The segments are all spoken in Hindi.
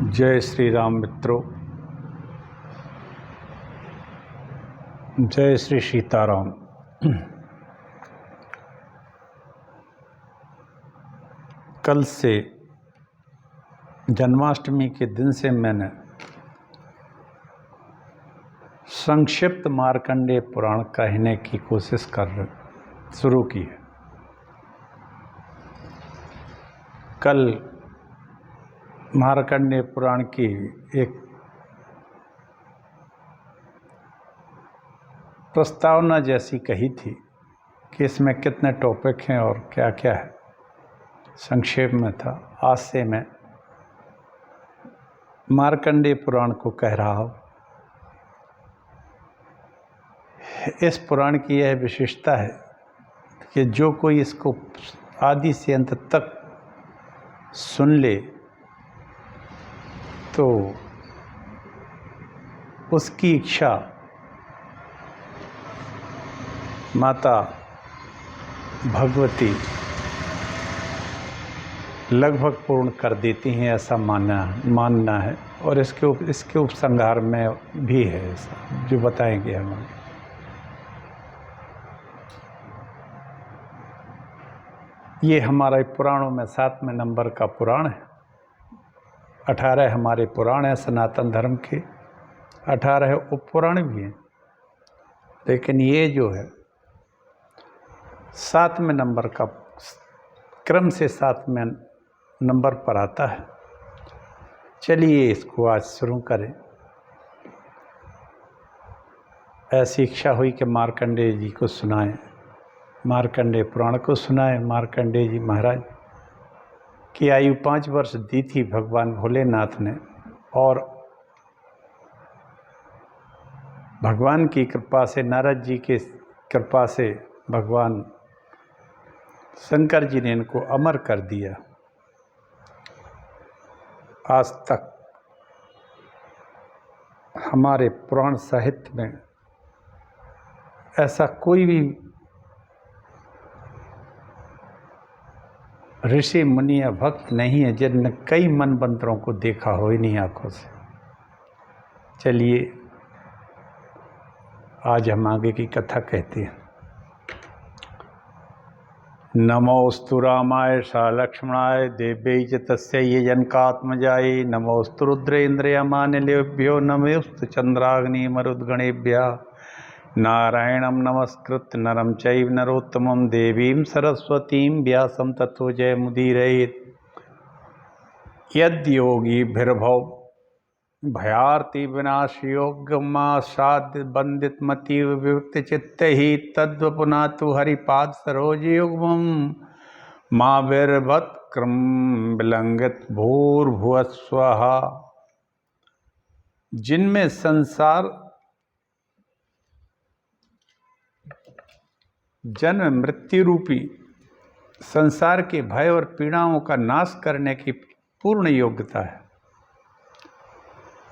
जय श्री राम मित्रों, जय श्री सीताराम। कल से जन्माष्टमी के दिन से मैंने संक्षिप्त मार्कंडेय पुराण कहने की कोशिश शुरू की है। कल मार्कंडेय पुराण की एक प्रस्तावना जैसी कही थी कि इसमें कितने टॉपिक हैं और क्या क्या है, संक्षेप में था। आज से मैं मार्कंडेय पुराण को कह रहा हूँ। इस पुराण की यह विशेषता है कि जो कोई इसको आदि से अंत तक सुन ले तो उसकी इच्छा माता भगवती लगभग पूर्ण कर देती हैं, ऐसा मानना है। और इसके उपसंहार में भी है ऐसा, जो बताएंगे हम आगे। ये हमारे पुराणों में 7वें नंबर का पुराण है। 18 हमारे पुराण हैं सनातन धर्म के, 18 उपपुराण भी हैं, लेकिन ये जो है 7वें नंबर का क्रम से 7वें नंबर पर आता है। चलिए इसको आज शुरू करें। ऐसी इच्छा हुई कि मार्कंडेय जी को सुनाएं, मार्कंडेय पुराण को सुनाएं। मार्कंडेय जी महाराज की आयु 5 वर्ष दी थी भगवान भोलेनाथ ने, और भगवान की कृपा से, नारद जी के कृपा से भगवान शंकर जी ने इनको अमर कर दिया। आज तक हमारे पुराण साहित्य में ऐसा कोई भी ऋषि मुनि या भक्त नहीं है जिनने कई मनवंतरों को देखा हो इन्हीं आँखों से। चलिए आज हम आगे की कथा कहते हैं। नमोस्तु रामाय सा लक्ष्मणाय देव्यै च तस्यै जनकात्मजायै नमोस्तु रुद्रेन्द्रयमानिलेभ्यो नमोस्तु चंद्राग्नि मरुद्गणेभ्यः नारायणं नमस्कृत्य नरं चैव नरोत्तमं देवीं सरस्वतीं व्यासं ततो जयमुदीरयेत्। यद्योगीभिर्भव भयार्ति विनाशयोगमा साध्य बंदित मतीव विमुक्त चित्तैः तद्वपुनातु हरिपाद सरोजयुग्मं माविर्भत् क्रम विलंगित भूर्भुवस्वः। जिनमें संसार जन्म मृत्यु रूपी संसार के भय और पीड़ाओं का नाश करने की पूर्ण योग्यता है,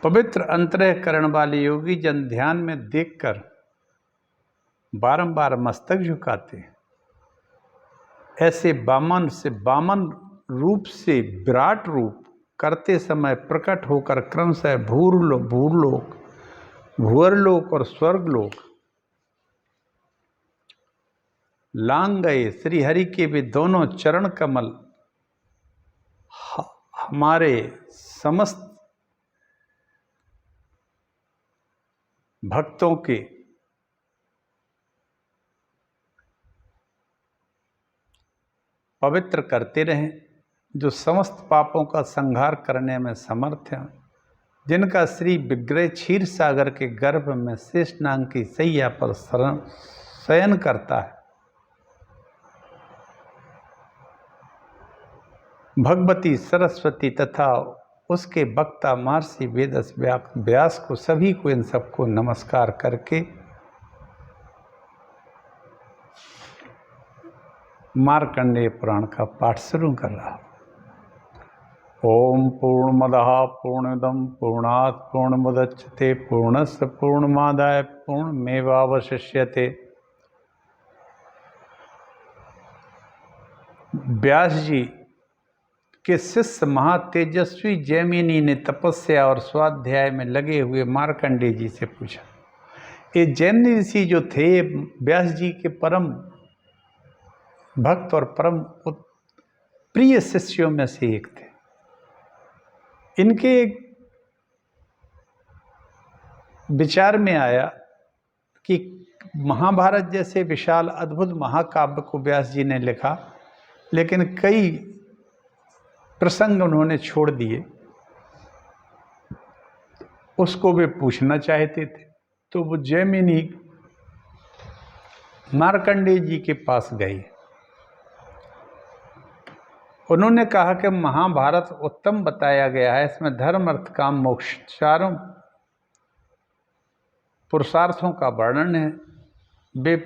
पवित्र अंतरकरण वाले योगी जन ध्यान में देखकर बारंबार मस्तक झुकाते हैं। ऐसे बामन रूप से विराट रूप करते समय प्रकट होकर क्रमशः भूरलोक, भुवरलोक और स्वर्गलोक लांग गए। श्री हरि के भी दोनों चरण कमल हमारे समस्त भक्तों के पवित्र करते रहें, जो समस्त पापों का संहार करने में समर्थ हैं, जिनका श्री विग्रह क्षीर सागर के गर्भ में शेष नाग की सैया पर शयन करता है। भगवती सरस्वती तथा उसके वक्ता महर्षि वेदस व्यास को, सभी को, इन सबको नमस्कार करके मार्कंडेय पुराण का पाठ शुरू कर रहा। ओम पूर्णमदः पूर्णमिदं पूर्णात् पूर्णमुदच्यते पूर्णस्य पूर्णमादाय पूर्णमेवावशिष्यते। व्यास जी के शिष्य महातेजस्वी जैमिनी ने तपस्या और स्वाध्याय में लगे हुए मार्कंडेय जी से पूछा। ये जैमिनी ऋषि जो थे व्यास जी के परम भक्त और परम प्रिय शिष्यों में से एक थे। इनके विचार में आया कि महाभारत जैसे विशाल अद्भुत महाकाव्य को व्यास जी ने लिखा, लेकिन कई प्रसंग उन्होंने छोड़ दिए, उसको वे पूछना चाहते थे। तो वो जैमिनी मार्कंडेय जी के पास गए। उन्होंने कहा कि महाभारत उत्तम बताया गया है, इसमें धर्म अर्थ काम मोक्ष चारों पुरुषार्थों का वर्णन है। वे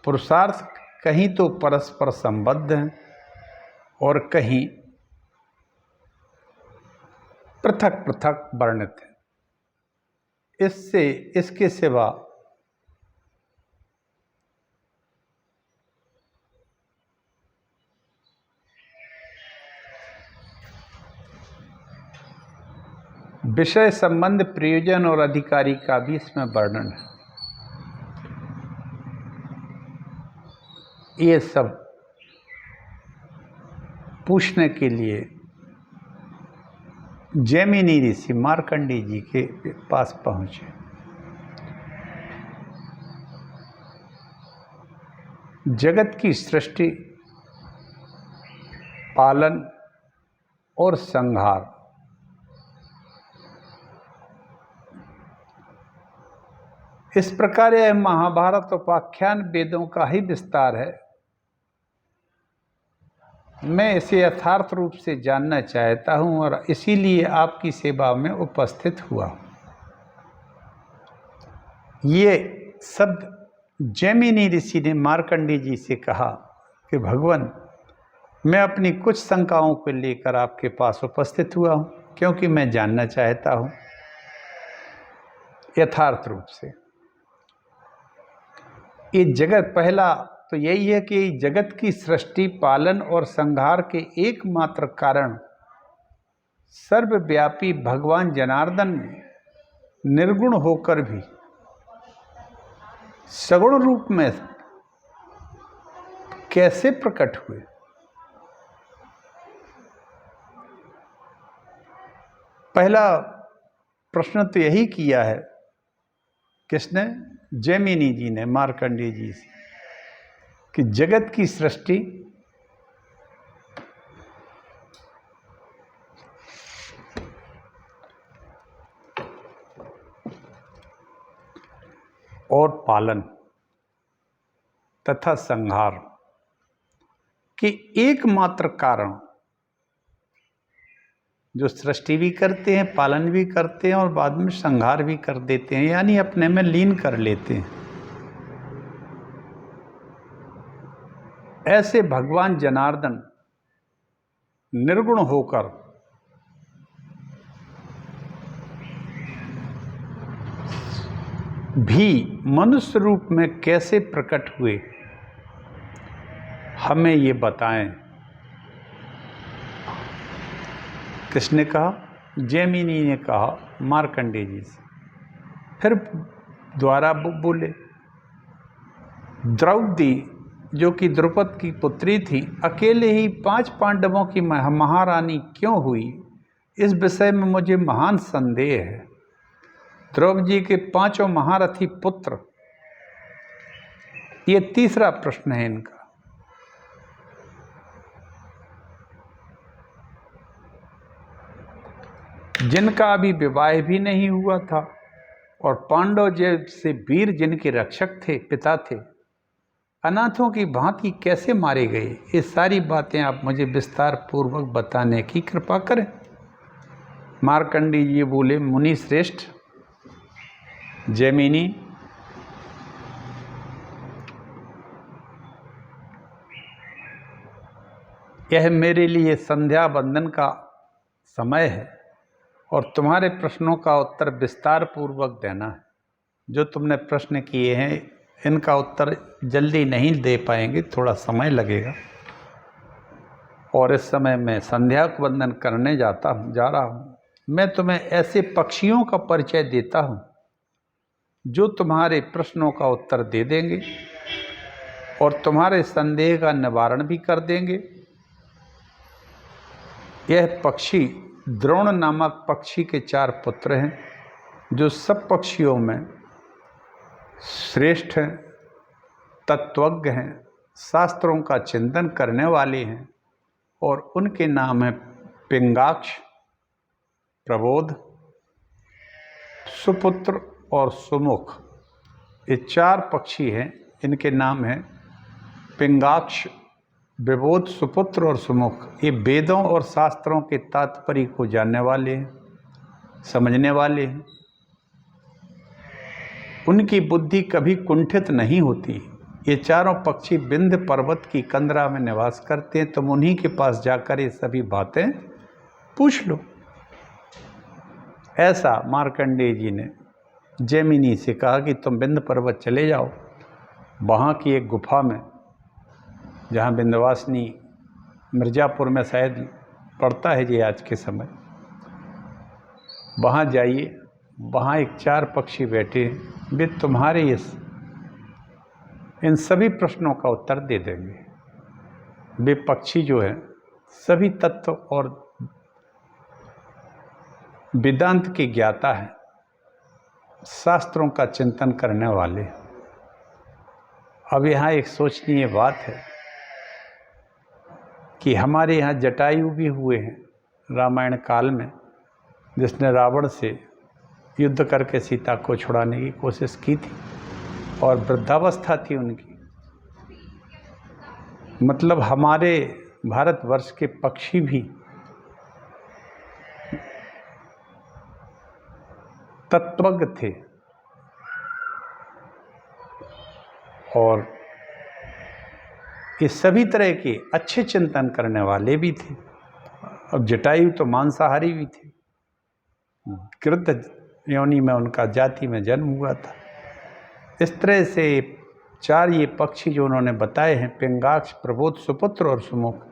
पुरुषार्थ कहीं तो परस्पर संबद्ध हैं और कहीं पृथक पृथक वर्णित हैं। इसके सिवा विषय संबंध प्रयोजन और अधिकारी का भी इसमें वर्णन है। ये सब पूछने के लिए जैमिनी ऋषि मार्कंडेय जी के पास पहुंचे। जगत की सृष्टि, पालन और संहार, इस प्रकार यह महाभारत उपाख्यान वेदों का ही विस्तार है। मैं इसे यथार्थ रूप से जानना चाहता हूं और इसीलिए आपकी सेवा में उपस्थित हुआ। ये शब्द जैमिनी ऋषि ने मार्कंडेय जी से कहा कि भगवान, मैं अपनी कुछ शंकाओं को लेकर आपके पास उपस्थित हुआ हूं, क्योंकि मैं जानना चाहता हूं यथार्थ रूप से ये जगत। पहला तो यही है कि जगत की सृष्टि, पालन और संहार के एकमात्र कारण सर्वव्यापी भगवान जनार्दन निर्गुण होकर भी सगुण रूप में कैसे प्रकट हुए। पहला प्रश्न तो यही किया है किसने? जैमिनी जी ने मार्कंडेय जी से, कि जगत की सृष्टि और पालन तथा संहार के एकमात्र कारण, जो सृष्टि भी करते हैं, पालन भी करते हैं और बाद में संहार भी कर देते हैं, यानी अपने में लीन कर लेते हैं, ऐसे भगवान जनार्दन निर्गुण होकर भी मनुष्य रूप में कैसे प्रकट हुए, हमें ये बताएं। किसने कहा? जैमिनी ने कहा मार्कंडेय जी से। फिर द्वारा बोले, द्रौपदी जो कि द्रुपद की पुत्री थी, अकेले ही 5 पांडवों की महारानी क्यों हुई, इस विषय में मुझे महान संदेह है। द्रौपदी जी के 5 महारथी पुत्र, ये तीसरा प्रश्न है इनका। जिनका अभी विवाह भी नहीं हुआ था और पांडव जैसे वीर जिनके रक्षक थे, पिता थे, अनाथों की भांति कैसे मारे गए, ये सारी बातें आप मुझे विस्तार पूर्वक बताने की कृपा करें। मार्कंडेय जी बोले, मुनि श्रेष्ठ जैमिनी, यह मेरे लिए संध्या वंदन का समय है और तुम्हारे प्रश्नों का उत्तर विस्तार पूर्वक देना है। जो तुमने प्रश्न किए हैं इनका उत्तर जल्दी नहीं दे पाएंगे, थोड़ा समय लगेगा। और इस समय मैं संध्या को वंदन करने जा रहा हूँ। मैं तुम्हें ऐसे पक्षियों का परिचय देता हूँ जो तुम्हारे प्रश्नों का उत्तर दे देंगे और तुम्हारे संदेह का निवारण भी कर देंगे। यह पक्षी द्रोण नामक पक्षी के 4 पुत्र हैं, जो सब पक्षियों में श्रेष्ठ हैं, तत्वज्ञ हैं, शास्त्रों का चिंतन करने वाले हैं, और उनके नाम हैं पिंगाक्ष, प्रबोध, सुपुत्र और सुमुख। ये 4 पक्षी हैं, इनके नाम हैं पिंगाक्ष, विबोध, सुपुत्र और सुमुख। ये वेदों और शास्त्रों के तात्पर्य को जानने वाले हैं, समझने वाले हैं। उनकी बुद्धि कभी कुंठित नहीं होती। ये 4 पक्षी विंध्य पर्वत की कंदरा में निवास करते हैं। तुम उन्हीं के पास जाकर ये सभी बातें पूछ लो। ऐसा मार्कंडेय जी ने जैमिनी से कहा कि तुम विंध्य पर्वत चले जाओ। वहाँ की एक गुफा में, जहाँ विंध्यवासिनी मिर्ज़ापुर में शायद पड़ता है जी आज के समय, वहाँ जाइए। वहाँ एक 4 पक्षी बैठे हैं, वे तुम्हारे इन सभी प्रश्नों का उत्तर दे देंगे। वे पक्षी जो है सभी तत्व और वेदांत के ज्ञाता हैं, शास्त्रों का चिंतन करने वाले। अब यहाँ एक सोचनीय बात है कि हमारे यहाँ जटायु भी हुए हैं रामायण काल में, जिसने रावण से युद्ध करके सीता को छुड़ाने की कोशिश की थी और वृद्धावस्था थी उनकी। मतलब हमारे भारतवर्ष के पक्षी भी तत्वज्ञ थे और ये सभी तरह के अच्छे चिंतन करने वाले भी थे। अब जटायु तो मांसाहारी भी थे, गृध्र योनि में उनका जाति में जन्म हुआ था। इस तरह से 4 ये पक्षी जो उन्होंने बताए हैं, पिंगाक्ष, प्रबोध, सुपुत्र और सुमुख,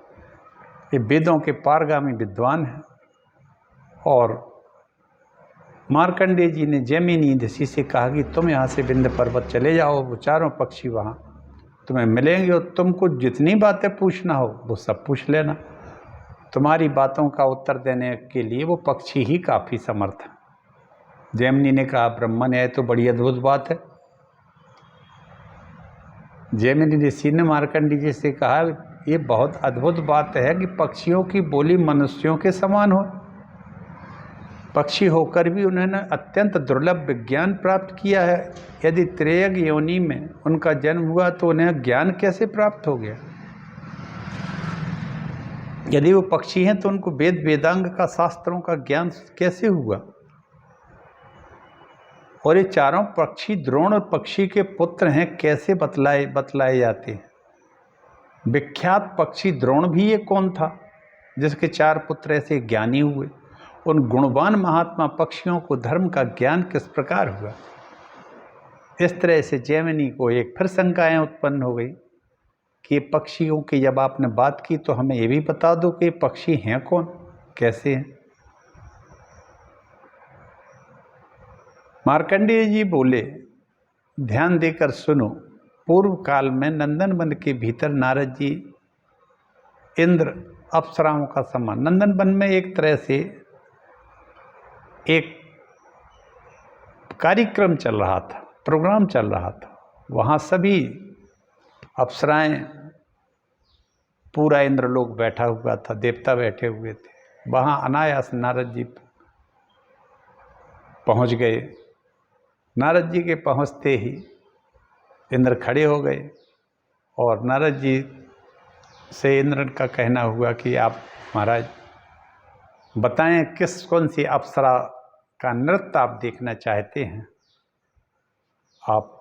ये वेदों के पारगामी विद्वान हैं। और मार्कंडेय जी ने जैमिनी ऋषि से कहा कि तुम यहाँ से विंध्य पर्वत चले जाओ, वो 4 पक्षी वहाँ तुम्हें मिलेंगे और तुमको जितनी बातें पूछना हो वो सब पूछ लेना। तुम्हारी बातों का उत्तर देने के लिए वो पक्षी ही काफ़ी समर्थ है। जैमिनी ने कहा ब्रह्मन है तो बड़ी अद्भुत बात है। जैमिनी ऋषि ने मार्कंडेय जी से कहा ये बहुत अद्भुत बात है कि पक्षियों की बोली मनुष्यों के समान हो। पक्षी होकर भी उन्होंने अत्यंत दुर्लभ विज्ञान प्राप्त किया है। यदि त्रेयग योनि में उनका जन्म हुआ तो उन्हें ज्ञान कैसे प्राप्त हो गया? यदि वो पक्षी हैं तो उनको वेद वेदांग का, शास्त्रों का ज्ञान कैसे हुआ? और ये 4 पक्षी द्रोण पक्षी के पुत्र हैं, कैसे बतलाए जाते हैं? विख्यात पक्षी द्रोण भी ये कौन था जिसके 4 पुत्र ऐसे ज्ञानी हुए? उन गुणवान महात्मा पक्षियों को धर्म का ज्ञान किस प्रकार हुआ? इस तरह से जैमिनी को एक फिर शंकाएं उत्पन्न हो गई कि पक्षियों की जब आपने बात की तो हमें ये भी बता दो कि पक्षी हैं कौन, कैसे हैं? मार्कंडेय जी बोले, ध्यान देकर सुनो। पूर्व काल में नंदन वन के भीतर नारद जी इंद्र अप्सराओं का सम्मान, नंदन वन में एक तरह से एक कार्यक्रम चल रहा था, प्रोग्राम चल रहा था। वहाँ सभी अप्सराएं, पूरा इंद्रलोक बैठा हुआ था, देवता बैठे हुए थे। वहाँ अनायास नारद जी पहुँच गए। नारद जी के पहुँचते ही इंद्र खड़े हो गए और नारद जी से इंद्र का कहना हुआ कि आप महाराज बताएं कौन सी अप्सरा का नृत्य आप देखना चाहते हैं? आप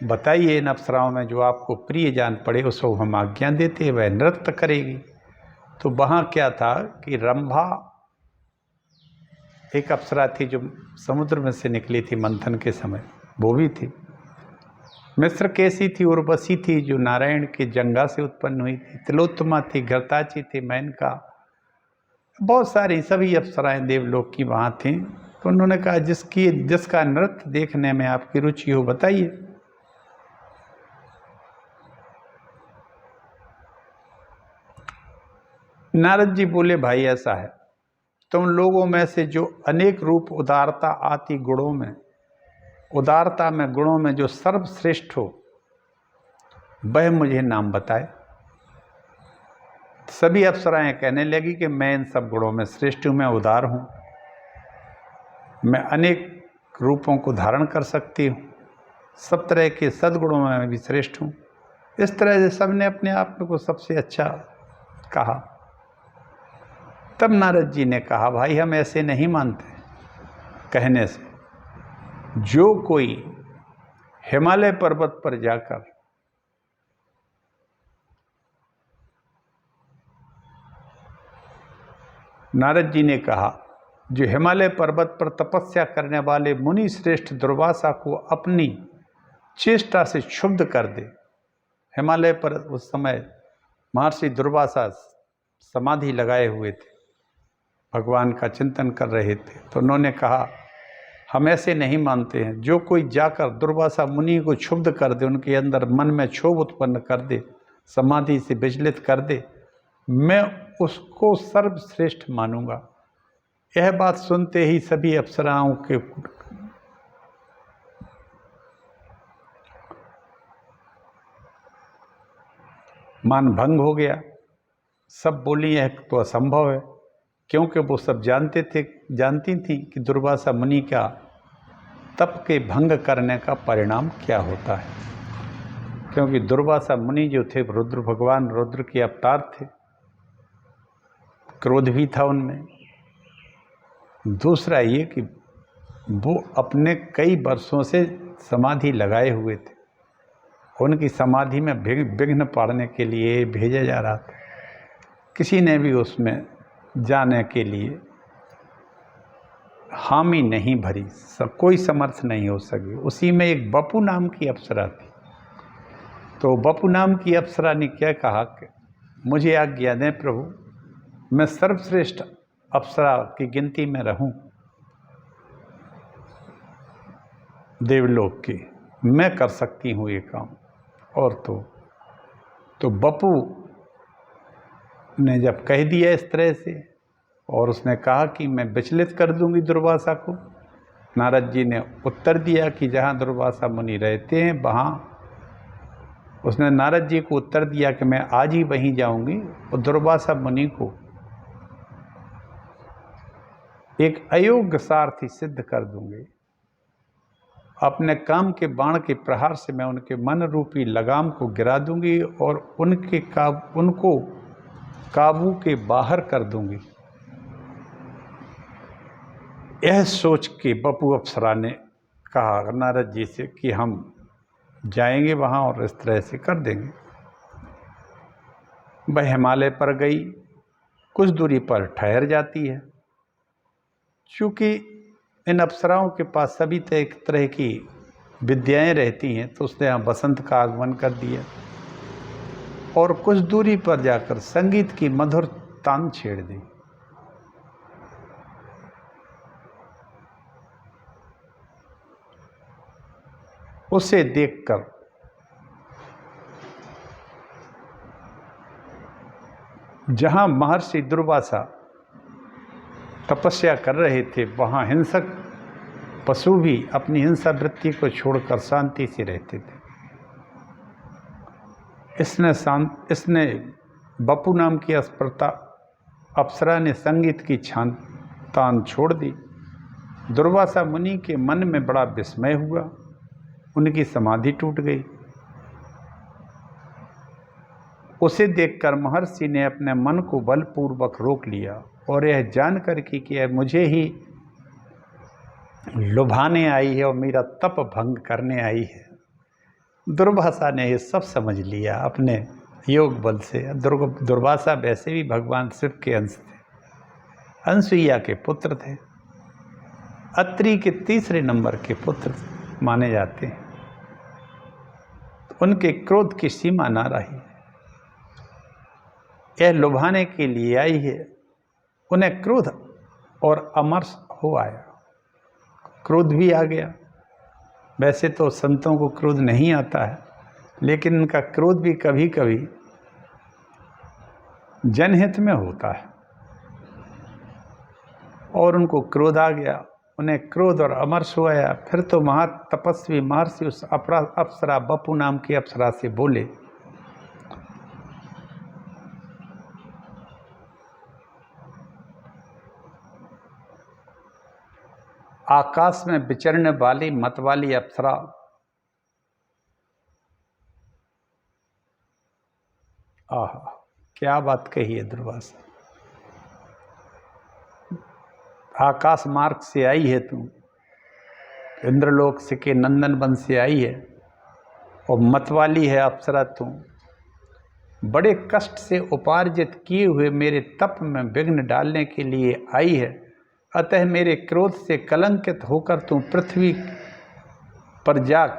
बताइए इन अप्सराओं में जो आपको प्रिय जान पड़े उसको हम आज्ञा देते हैं, वह नृत्य करेगी। तो वहाँ क्या था कि रंभा एक अप्सरा थी जो समुद्र में से निकली थी मंथन के समय, वो भी थी। मिस्र कैसी थी? उर्वशी थी जो नारायण की जंगा से उत्पन्न हुई थी। तिलोत्तमा थी, घृताची थी, मेनका, बहुत सारी सभी अप्सराएं देवलोक की वहाँ थीं। तो उन्होंने कहा जिसका नृत्य देखने में आपकी रुचि हो बताइए। नारद जी बोले, भाई ऐसा है, तुम लोगों में से जो अनेक रूप उदारता आती गुणों में, उदारता में गुणों में जो सर्वश्रेष्ठ हो वह मुझे नाम बताए। सभी अप्सराएं कहने लगी कि मैं इन सब गुणों में श्रेष्ठ हूँ, मैं उदार हूँ, मैं अनेक रूपों को धारण कर सकती हूँ, सब तरह के सद्गुणों में मैं भी श्रेष्ठ हूँ। इस तरह से सबने अपने आप को सबसे अच्छा कहा। तब नारद जी ने कहा, भाई हम ऐसे नहीं मानते। कहने से जो कोई हिमालय पर्वत पर जाकर नारद जी ने कहा, जो हिमालय पर्वत पर तपस्या करने वाले मुनि श्रेष्ठ दुर्वासा को अपनी चेष्टा से क्षुब्ध कर दे। हिमालय पर उस समय महर्षि दुर्वासा समाधि लगाए हुए थे, भगवान का चिंतन कर रहे थे। तो उन्होंने कहा, हम ऐसे नहीं मानते हैं। जो कोई जाकर दुर्वासा मुनि को क्षुब्ध कर दे, उनके अंदर मन में क्षोभ उत्पन्न कर दे, समाधि से विचलित कर दे, मैं उसको सर्वश्रेष्ठ मानूंगा। यह बात सुनते ही सभी अप्सराओं के मान भंग हो गया। सब बोली यह तो असंभव है, क्योंकि वो सब जानती थी कि दुर्वासा मुनि का तप के भंग करने का परिणाम क्या होता है। क्योंकि दुर्वासा मुनि जो थे रुद्र, भगवान रुद्र के अवतार थे, क्रोध भी था उनमें। दूसरा ये कि वो अपने कई वर्षों से समाधि लगाए हुए थे, उनकी समाधि में विघ्न पाड़ने के लिए भेजा जा रहा था। किसी ने भी उसमें जाने के लिए हामी नहीं भरी, कोई समर्थ नहीं हो सके। उसी में एक बपू नाम की अप्सरा थी। तो बपू नाम की अप्सरा ने क्या कहा कि मुझे आज्ञा दें प्रभु, मैं सर्वश्रेष्ठ अप्सरा की गिनती में रहूं देवलोक की, मैं कर सकती हूँ ये काम। और तो बपू ने जब कह दिया इस तरह से, और उसने कहा कि मैं विचलित कर दूंगी दुर्वासा को, नारद जी ने उत्तर दिया कि जहाँ दुर्वासा मुनि रहते हैं वहाँ, उसने नारद जी को उत्तर दिया कि मैं आज ही वहीं जाऊंगी और दुर्वासा मुनि को एक अयोग्य सारथी सिद्ध कर दूंगी। अपने काम के बाण के प्रहार से मैं उनके मन रूपी लगाम को गिरा दूंगी और उनको काबू के बाहर कर दूंगी। यह सोच के बपू अप्सरा ने कहा नारद जी से कि हम जाएंगे वहाँ और इस तरह से कर देंगे। वह हिमालय पर गई, कुछ दूरी पर ठहर जाती है। चूँकि इन अप्सराओं के पास सभी तरह की विद्याएं रहती हैं, तो उसने यहाँ बसंत का आगमन कर दिया और कुछ दूरी पर जाकर संगीत की मधुर तान छेड़ दी। उसे देखकर जहाँ महर्षि दुर्वासा तपस्या कर रहे थे, वहाँ हिंसक पशु भी अपनी हिंसा वृत्ति को छोड़कर शांति से रहते थे। इसने बपू नाम की अप्सरा ने संगीत की तान छोड़ दी। दुर्वासा मुनि के मन में बड़ा विस्मय हुआ, उनकी समाधि टूट गई। उसे देखकर महर्षि ने अपने मन को बलपूर्वक रोक लिया और यह जानकर कि मुझे ही लुभाने आई है और मेरा तप भंग करने आई है। दुर्वासा ने ये सब समझ लिया अपने योग बल से। दुर्वासा वैसे भी भगवान शिव के अंश थे, अनसुईया के पुत्र थे, अत्रि के तीसरे नंबर के पुत्र माने जाते हैं। उनके क्रोध की सीमा ना रही। यह लुभाने के लिए आई है। उन्हें क्रोध और अमर्ष हो आया, क्रोध भी आ गया। वैसे तो संतों को क्रोध नहीं आता है, लेकिन उनका क्रोध भी कभी कभी जनहित में होता है, और उनको क्रोध आ गया। उन्हें क्रोध और अमर्ष हो आया। फिर तो महातपस्वी महर्षि उस अप्सरा बपू नाम की अप्सरा से बोले, आकाश में विचरने वाली मतवाली अप्सरा, आह क्या बात कही है दुर्वासा। आकाश मार्ग से आई है तू, इंद्रलोक से के नंदन वन से आई है, और मतवाली है अप्सरा तू। बड़े कष्ट से उपार्जित किए हुए मेरे तप में विघ्न डालने के लिए आई है। अतः मेरे क्रोध से कलंकित होकर तू पृथ्वी पर जाग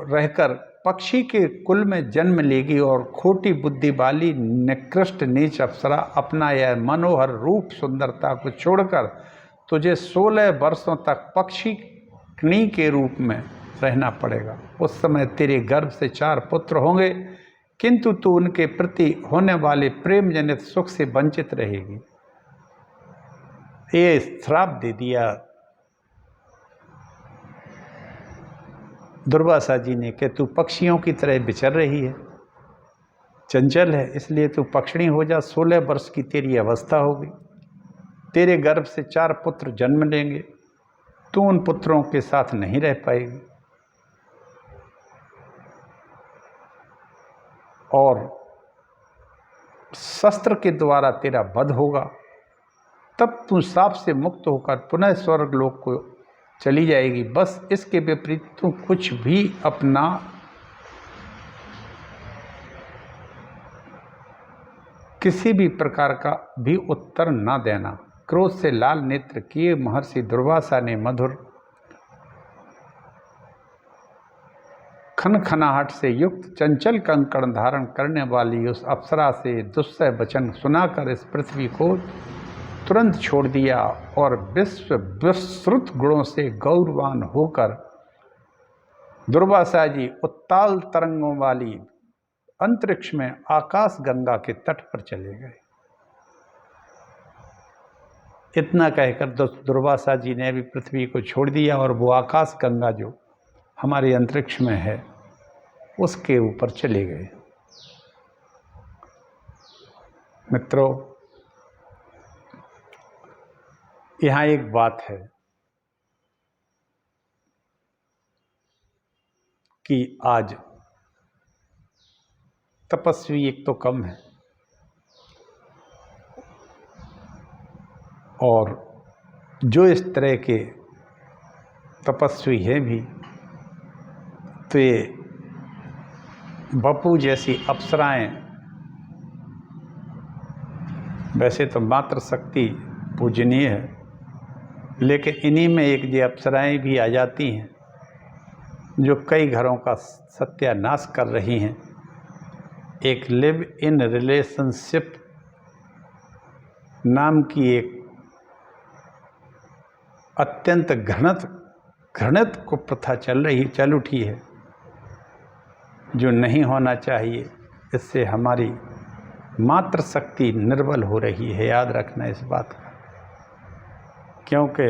रहकर पक्षी के कुल में जन्म लेगी, और खोटी बुद्धि वाली निकृष्ट नीच अप्सरा अपना यह मनोहर रूप सुंदरता को छोड़कर तुझे 16 वर्षों तक पक्षी कणी के रूप में रहना पड़ेगा। उस समय तेरे गर्भ से 4 पुत्र होंगे, किंतु तू उनके प्रति होने वाले प्रेम जनित सुख से वंचित रहेगी। ये श्राप दे दिया दुर्वासा जी ने कि तू पक्षियों की तरह विचर रही है, चंचल है, इसलिए तू पक्षिणी हो जा। 16 वर्ष की तेरी अवस्था होगी, तेरे गर्भ से 4 पुत्र जन्म लेंगे, तू उन पुत्रों के साथ नहीं रह पाएगी, और शस्त्र के द्वारा तेरा वध होगा। तब तू शाप से मुक्त होकर पुनः स्वर्ग लोक को चली जाएगी। बस इसके विपरीत तू कुछ भी अपना किसी भी प्रकार का भी उत्तर न देना। क्रोध से लाल नेत्र किए महर्षि दुर्वासा ने मधुर खनखनाहट से युक्त चंचल कंकण धारण करने वाली उस अप्सरा से दुस्सह वचन सुनाकर इस पृथ्वी को तुरंत छोड़ दिया, और विश्व विस्तृत गुणों से गौरवान होकर दुर्वासा जी उत्ताल तरंगों वाली अंतरिक्ष में आकाश गंगा के तट पर चले गए। इतना कहकर दुर्वासा जी ने भी पृथ्वी को छोड़ दिया, और वो आकाश गंगा जो हमारे अंतरिक्ष में है उसके ऊपर चले गए। मित्रों, यहाँ एक बात है कि आज तपस्वी एक तो कम है, और जो इस तरह के तपस्वी हैं भी, तो ये बपू जैसी अप्सराएं, वैसे तो मात्र शक्ति पूजनीय है, लेकिन इन्हीं में एक ये अप्सराएं भी आ जाती हैं जो कई घरों का सत्यानाश कर रही हैं। एक लिव इन रिलेशनशिप नाम की एक अत्यंत घृणित को प्रथा चल उठी है, जो नहीं होना चाहिए। इससे हमारी मात्र शक्ति निर्बल हो रही है, याद रखना इस बात का, क्योंकि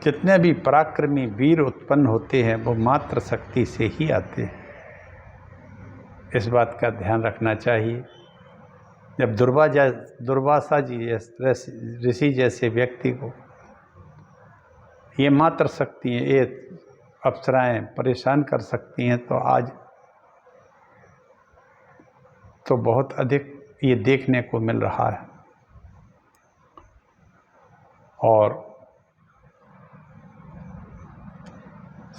जितने भी पराक्रमी वीर उत्पन्न होते हैं वो मात्र शक्ति से ही आते हैं। इस बात का ध्यान रखना चाहिए। जब दुर्वासा जी ऋषि जैसे व्यक्ति को ये मात्र शक्ति है, ये अप्सराएं परेशान कर सकती हैं, तो आज तो बहुत अधिक ये देखने को मिल रहा है। और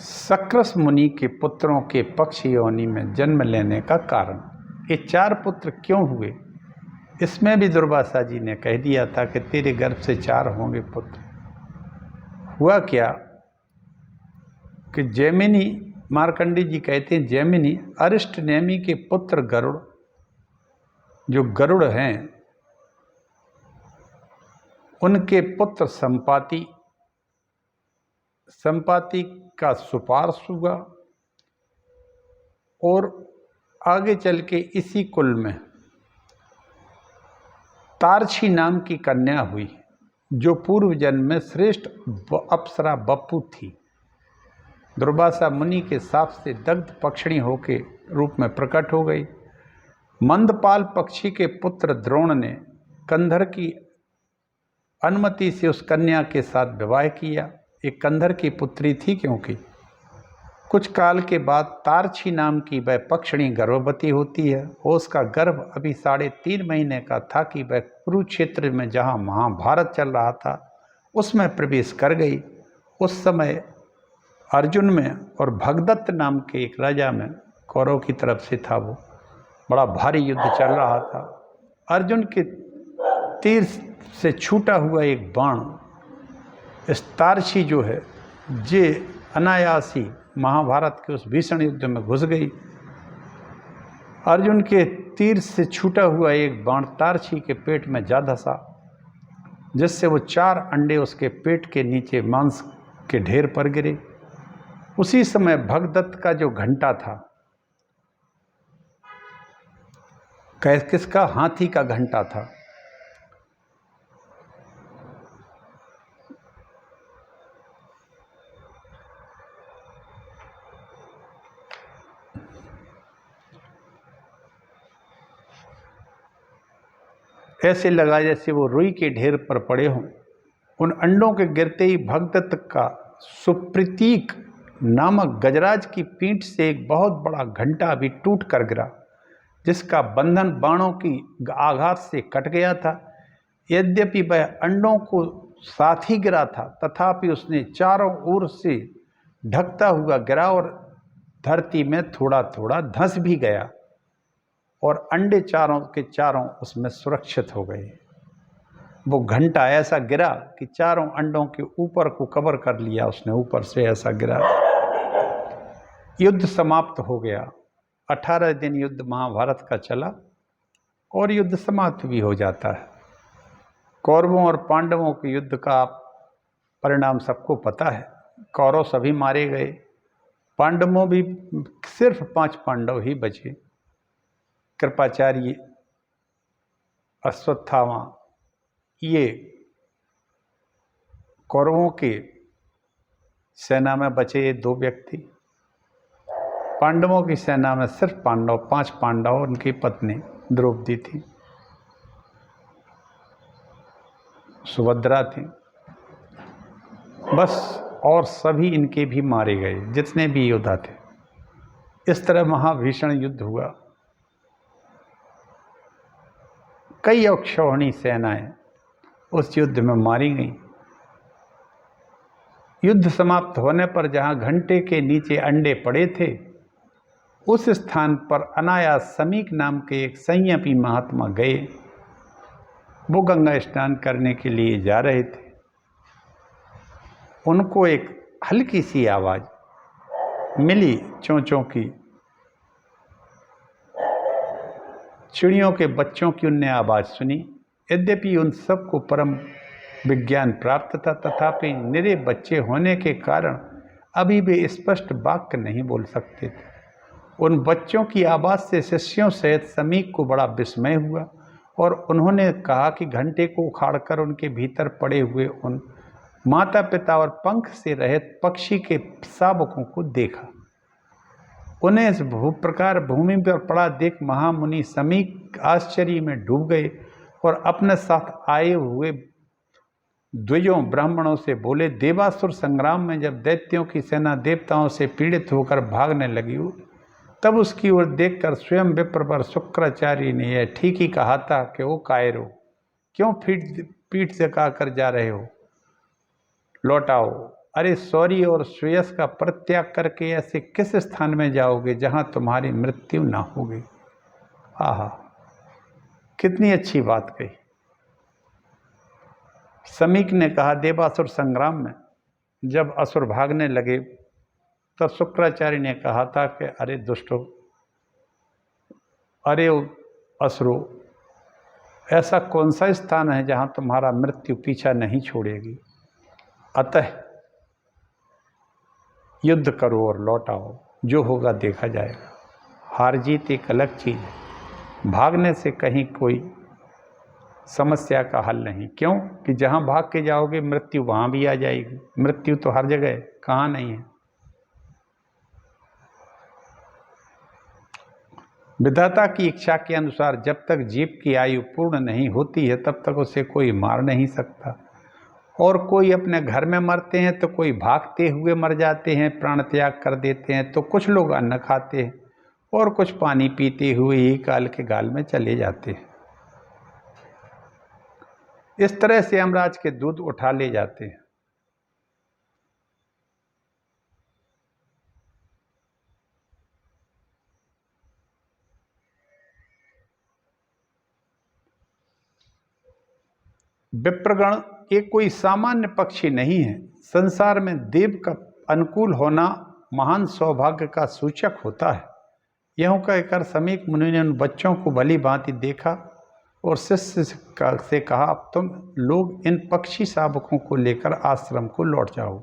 सक्रस मुनि के पुत्रों के पक्ष योनि में जन्म लेने का कारण, ये 4 पुत्र क्यों हुए, इसमें भी दुर्वासा जी ने कह दिया था कि तेरे गर्भ से 4 होंगे पुत्र। हुआ क्या कि जैमिनी मार्कंडी जी कहते हैं, जैमिनी अरिष्ट नेमि के पुत्र गरुड़, जो गरुड़ हैं उनके पुत्र संपाति, संपाति का सुपार्श हुआ और आगे चल के इसी कुल में तारछी नाम की कन्या हुई, जो पूर्व जन्म में श्रेष्ठ अप्सरा बप्पू थी। दुर्वासा मुनि के साप से दग्ध पक्षिणी होके रूप में प्रकट हो गई। मंदपाल पक्षी के पुत्र द्रोण ने कंधर की अनुमति से उस कन्या के साथ विवाह किया। एक कंधर की पुत्री थी, क्योंकि कुछ काल के बाद तारछी नाम की वह पक्षिणी गर्भवती होती है और उसका गर्भ अभी 3.5 महीने का था कि वह कुरुक्षेत्र में जहाँ महाभारत चल रहा था उसमें प्रवेश कर गई। उस समय अर्जुन में और भगदत्त नाम के एक राजा में, कौरव की तरफ से था, वो बड़ा भारी युद्ध चल रहा था। अर्जुन के तीर से छूटा हुआ एक बाण इस तारछी जो है जे अनायासी महाभारत के उस भीषण युद्ध में घुस गई। अर्जुन के तीर से छूटा हुआ एक बाण तारछी के पेट में जा धंसा, जिससे वो 4 अंडे उसके पेट के नीचे मांस के ढेर पर गिरे। उसी समय भगदत्त का जो घंटा था, किसका? हाथी का घंटा था। ऐसे लगा जैसे वो रुई के ढेर पर पड़े हों। उन अंडों के गिरते ही भगदत्त का सुप्रतीक नामक गजराज की पीठ से एक बहुत बड़ा घंटा भी टूट कर गिरा, जिसका बंधन बाणों की आघात से कट गया था। यद्यपि वह अंडों को साथ ही गिरा था, तथापि उसने चारों ओर से ढकता हुआ गिरा और धरती में थोड़ा थोड़ा धंस भी गया और अंडे चारों के चारों उसमें सुरक्षित हो गए। वो घंटा ऐसा गिरा कि चारों अंडों के ऊपर को कवर कर लिया उसने, ऊपर से ऐसा गिरा। युद्ध समाप्त हो गया। 18 दिन युद्ध महाभारत का चला और युद्ध समाप्त भी हो जाता है। कौरवों और पांडवों के युद्ध का परिणाम सबको पता है। कौरव सभी मारे गए, पांडवों भी सिर्फ 5 पांडव ही बचे। कृपाचार्य, अश्वत्थामा, ये कौरवों के सेना में बचे 2 व्यक्ति। पांडवों की सेना में सिर्फ 5 पांडव, उनकी पत्नी द्रौपदी थी, सुभद्रा थी, बस। और सभी इनके भी मारे गए, जितने भी योद्धा थे। इस तरह महाभीषण युद्ध हुआ। कई अक्षौहिणी सेनाएं उस युद्ध में मारी गईं। युद्ध समाप्त होने पर जहां घंटे के नीचे अंडे पड़े थे, उस स्थान पर अनायास समीक नाम के एक संयमी महात्मा गए। वो गंगा स्नान करने के लिए जा रहे थे। उनको एक हल्की सी आवाज़ मिली, चोंचों की, चिड़ियों के बच्चों की उनने आवाज़ सुनी। यद्यपि उन सबको परम विज्ञान प्राप्त था, तथापि निरे बच्चे होने के कारण अभी भी स्पष्ट वाक्य नहीं बोल सकते थे। उन बच्चों की आवाज़ से शिष्यों सहित समीक को बड़ा विस्मय हुआ और उन्होंने कहा कि घंटे को उखाड़कर उनके भीतर पड़े हुए उन माता पिता और पंख से रहित पक्षी के शावकों को देखा। उन्हें इस प्रकार भूमि पर पड़ा देख महामुनि समीक आश्चर्य में डूब गए और अपने साथ आए हुए द्विजों ब्राह्मणों से बोले, देवासुर संग्राम में जब दैत्यों की सेना देवताओं से पीड़ित होकर भागने लगी हो, तब उसकी ओर देखकर स्वयं विप्र पर शुक्राचार्य ने यह ठीक ही कहा था कि ओ कायरो, क्यों पीठ से कहकर जा रहे हो? लौटाओ। अरे सौर्य और श्रेयस का परित्याग करके ऐसे किस स्थान में जाओगे जहां तुम्हारी मृत्यु ना होगी? आहा, कितनी अच्छी बात कही। समीक ने कहा, देवासुर संग्राम में जब असुर भागने लगे तो शुक्राचार्य ने कहा था कि अरे दुष्टो, अरे असुरो, ऐसा कौन सा स्थान है जहाँ तुम्हारा मृत्यु पीछा नहीं छोड़ेगी। अतः युद्ध करो और लौट आओ, जो होगा देखा जाएगा। हार जीत एक अलग चीज़ है, भागने से कहीं कोई समस्या का हल नहीं। क्यों कि जहाँ भाग के जाओगे मृत्यु वहाँ भी आ जाएगी। मृत्यु तो हर जगह है, कहाँ नहीं है। विधाता की इच्छा के अनुसार जब तक जीव की आयु पूर्ण नहीं होती है तब तक उसे कोई मार नहीं सकता। और कोई अपने घर में मरते हैं तो कोई भागते हुए मर जाते हैं, प्राण त्याग कर देते हैं, तो कुछ लोग अन्न खाते हैं और कुछ पानी पीते हुए ही काल के गाल में चले जाते हैं। इस तरह से यमराज के दूध उठा ले जाते हैं। विप्रगण ये कोई सामान्य पक्षी नहीं है। संसार में देव का अनुकूल होना महान सौभाग्य का सूचक होता है। यूँ कहकर समीक मुनि ने उन बच्चों को भली भांति देखा और शिष्य से कहा, अब तुम लोग इन पक्षी शावकों को लेकर आश्रम को लौट जाओ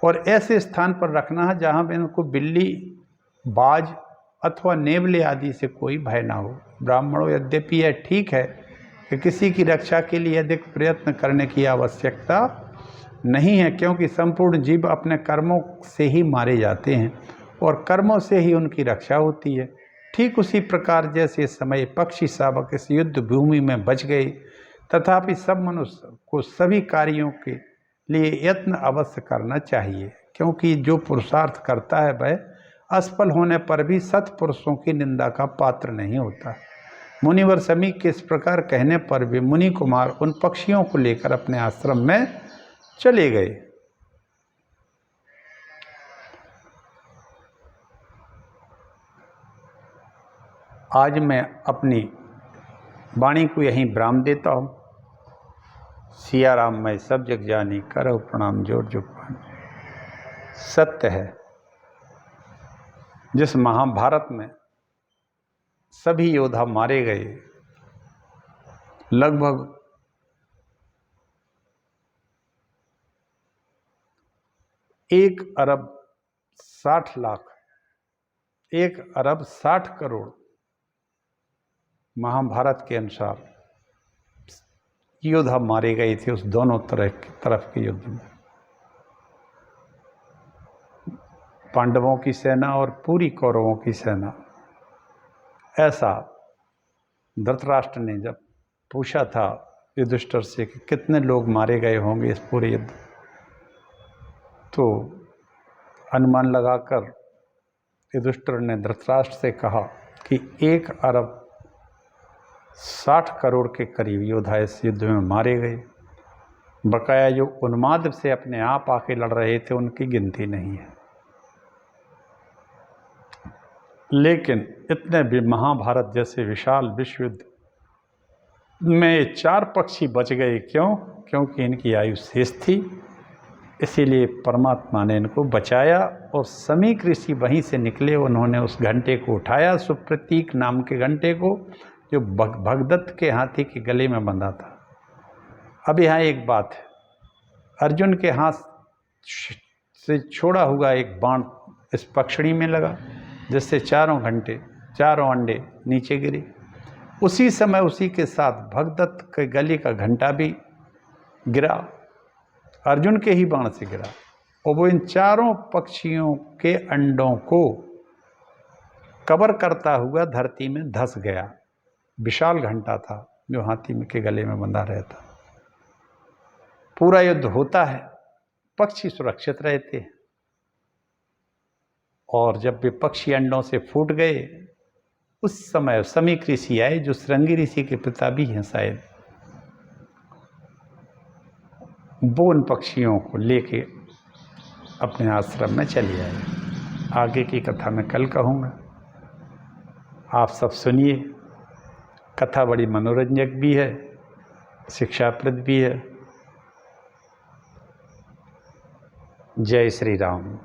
और ऐसे स्थान पर रखना है जहाँ इनको बिल्ली, बाज अथवा नेवले आदि से कोई भय ना हो। ब्राह्मणों, यद्यपि यह ठीक है कि किसी की रक्षा के लिए अधिक प्रयत्न करने की आवश्यकता नहीं है, क्योंकि संपूर्ण जीव अपने कर्मों से ही मारे जाते हैं और कर्मों से ही उनकी रक्षा होती है। ठीक उसी प्रकार जैसे इस समय पक्षी शावक इस युद्ध भूमि में बच गए, तथापि सब मनुष्य को सभी कार्यों के लिए यत्न अवश्य करना चाहिए, क्योंकि जो पुरुषार्थ करता है वह असफल होने पर भी सत्पुरुषों की निंदा का पात्र नहीं होता। मुनिवर समीक के इस प्रकार कहने पर भी मुनि कुमार उन पक्षियों को लेकर अपने आश्रम में चले गए। आज मैं अपनी वाणी को यहीं विराम देता हूँ। सिया राम मैं सब जग जानी, करो प्रणाम जोर जो पानी। सत्य है, जिस महाभारत में सभी योद्धा मारे गए, लगभग 1,60,60,000,000 महाभारत के अनुसार योद्धा मारे गए थे उस दोनों तरफ के युद्ध में। पांडवों की सेना और पूरी कौरवों की सेना। ऐसा धृतराष्ट्र ने जब पूछा था युधिष्ठिर से कि कितने लोग मारे गए होंगे इस पूरे युद्ध, तो अनुमान लगाकर युधिष्ठिर ने धृतराष्ट्र से कहा कि 1,60,00,000 के करीब योद्धा इस युद्ध में मारे गए। बकाया जो उन्माद से अपने आप आके लड़ रहे थे उनकी गिनती नहीं है। लेकिन इतने भी महाभारत जैसे विशाल विश्व युद्ध में 4 पक्षी बच गए। क्यों? क्योंकि इनकी आयु शेष थी, इसीलिए परमात्मा ने इनको बचाया। और समीक ऋषि वहीं से निकले, उन्होंने उस घंटे को उठाया, सुप्रतीक नाम के घंटे को, जो भगदत्त के हाथी के गले में बंधा था। अब यहाँ एक बात है, अर्जुन के हाथ से छोड़ा हुआ एक बाण इस पक्षड़ी में लगा, जिससे चारों अंडे नीचे गिरे। उसी समय उसी के साथ भगदत्त के गले का घंटा भी गिरा, अर्जुन के ही बाण से गिरा, और वो इन चारों पक्षियों के अंडों को कवर करता हुआ धरती में धंस गया। विशाल घंटा था जो हाथी के गले में बंधा रहता। पूरा युद्ध होता है, पक्षी सुरक्षित रहते हैं, और जब वे पक्षी अंडों से फूट गए उस समय समीक ऋषि आए, जो श्रृंगी ऋषि के पिता भी हैं शायद। वो उन पक्षियों को लेके अपने आश्रम में चले आए। आगे की कथा मैं कल कहूँगा, आप सब सुनिए। कथा बड़ी मनोरंजक भी है, शिक्षाप्रद भी है। जय श्री राम।